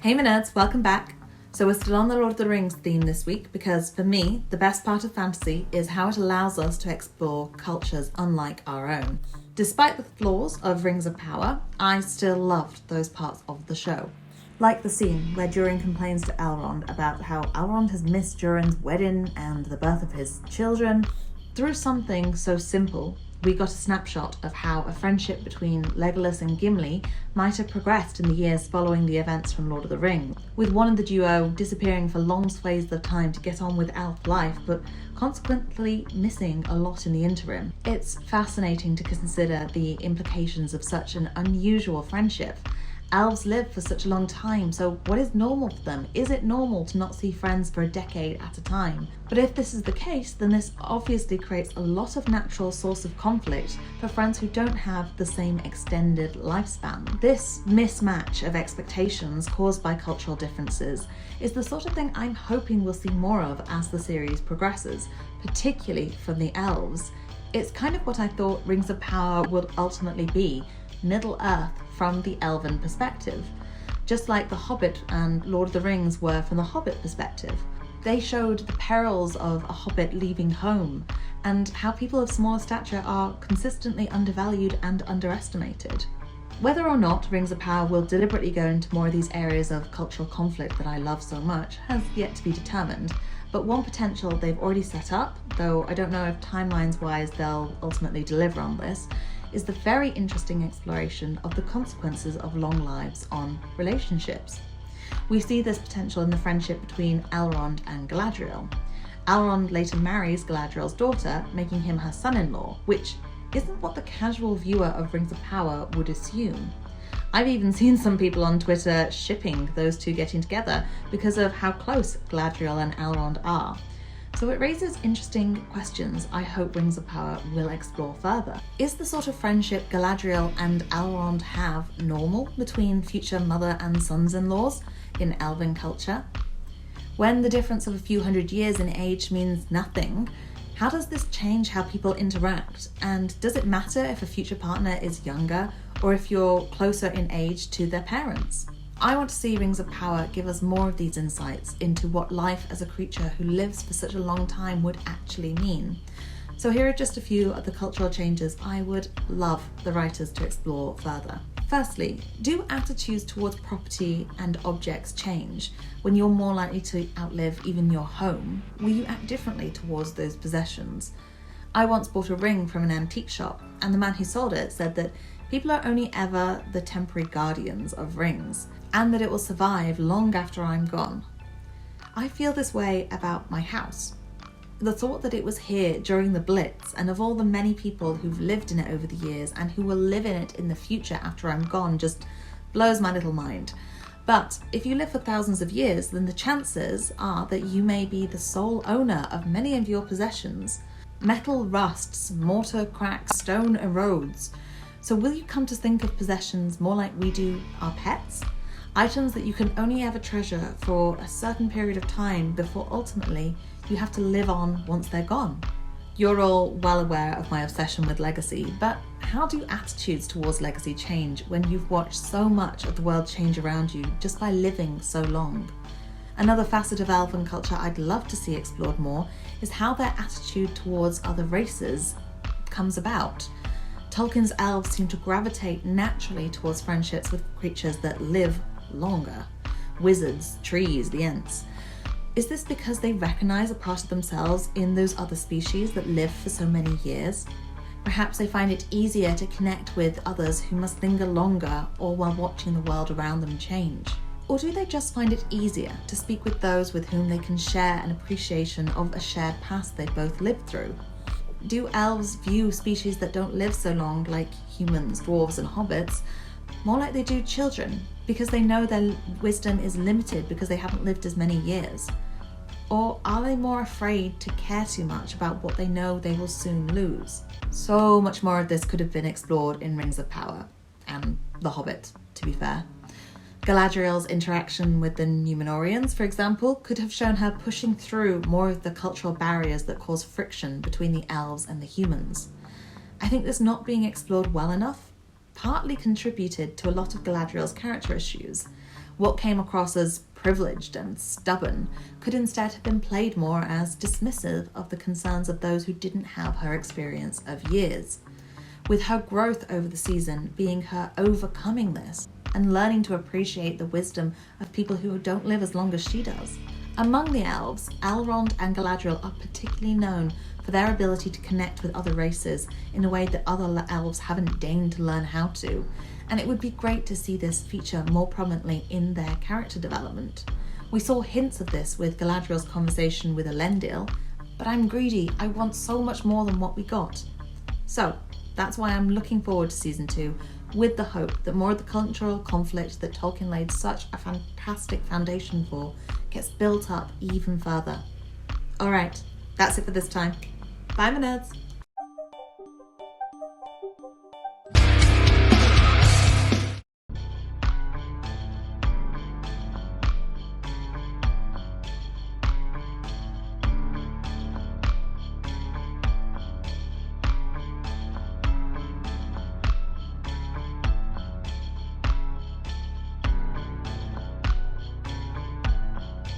Hey my nerds, welcome back. So we're still on the Lord of the Rings theme this week because for me, the best part of fantasy is how it allows us to explore cultures unlike our own. Despite the flaws of Rings of Power, I still loved those parts of the show. Like the scene where Durin complains to Elrond about how Elrond has missed Durin's wedding and the birth of his children. Through something so simple, we got a snapshot of how a friendship between Legolas and Gimli might have progressed in the years following the events from Lord of the Rings, with one of the duo disappearing for long swathes of time to get on with elf life, but consequently missing a lot in the interim. It's fascinating to consider the implications of such an unusual friendship. Elves live for such a long time, so what is normal for them? Is it normal to not see friends for a decade at a time? But if this is the case, then this obviously creates a lot of natural source of conflict for friends who don't have the same extended lifespan. This mismatch of expectations caused by cultural differences is the sort of thing I'm hoping we'll see more of as the series progresses, particularly from the elves. It's kind of what I thought Rings of Power would ultimately be, Middle-earth from the elven perspective, just like The Hobbit and Lord of the Rings were from the Hobbit perspective. They showed the perils of a hobbit leaving home and how people of smaller stature are consistently undervalued and underestimated. Whether or not Rings of Power will deliberately go into more of these areas of cultural conflict that I love so much has yet to be determined, but one potential they've already set up, though I don't know if timelines-wise they'll ultimately deliver on this, is the very interesting exploration of the consequences of long lives on relationships. We see this potential in the friendship between Elrond and Galadriel. Elrond later marries Galadriel's daughter, making him her son-in-law, which isn't what the casual viewer of Rings of Power would assume. I've even seen some people on Twitter shipping those two getting together because of how close Galadriel and Elrond are. So it raises interesting questions I hope Rings of Power will explore further. Is the sort of friendship Galadriel and Elrond have normal between future mother and sons-in-laws in elven culture? When the difference of a few hundred years in age means nothing, how does this change how people interact? And does it matter if a future partner is younger or if you're closer in age to their parents? I want to see Rings of Power give us more of these insights into what life as a creature who lives for such a long time would actually mean. So here are just a few of the cultural changes I would love the writers to explore further. Firstly, do attitudes towards property and objects change? When you're more likely to outlive even your home, will you act differently towards those possessions? I once bought a ring from an antique shop, and the man who sold it said that people are only ever the temporary guardians of rings, and that it will survive long after I'm gone. I feel this way about my house. The thought that it was here during the Blitz, and of all the many people who've lived in it over the years and who will live in it in the future after I'm gone, just blows my little mind. But if you live for thousands of years, then the chances are that you may be the sole owner of many of your possessions. Metal rusts, mortar cracks, stone erodes. So will you come to think of possessions more like we do our pets? Items that you can only ever treasure for a certain period of time before ultimately you have to live on once they're gone. You're all well aware of my obsession with legacy, but how do attitudes towards legacy change when you've watched so much of the world change around you just by living so long? Another facet of elven culture I'd love to see explored more is how their attitude towards other races comes about. Tolkien's elves seem to gravitate naturally towards friendships with creatures that live longer. Wizards, trees, the Ents. Is this because they recognize a part of themselves in those other species that live for so many years? Perhaps they find it easier to connect with others who must linger longer or while watching the world around them change. Or do they just find it easier to speak with those with whom they can share an appreciation of a shared past they both lived through? Do elves view species that don't live so long, like humans, dwarves and hobbits, more like they do children, because they know their wisdom is limited because they haven't lived as many years? Or are they more afraid to care too much about what they know they will soon lose? So much more of this could have been explored in Rings of Power, and The Hobbit, to be fair. Galadriel's interaction with the Númenóreans, for example, could have shown her pushing through more of the cultural barriers that cause friction between the elves and the humans. I think this not being explored well enough partly contributed to a lot of Galadriel's character issues. What came across as privileged and stubborn could instead have been played more as dismissive of the concerns of those who didn't have her experience of years, with her growth over the season being her overcoming this and learning to appreciate the wisdom of people who don't live as long as she does. Among the elves, Elrond and Galadriel are particularly known for their ability to connect with other races in a way that other elves haven't deigned to learn how to, and it would be great to see this feature more prominently in their character development. We saw hints of this with Galadriel's conversation with Elendil, but I'm greedy, I want so much more than what we got. So, that's why I'm looking forward to season 2, with the hope that more of the cultural conflict that Tolkien laid such a fantastic foundation for gets built up even further. Alright, that's it for this time. Bye, my nerds!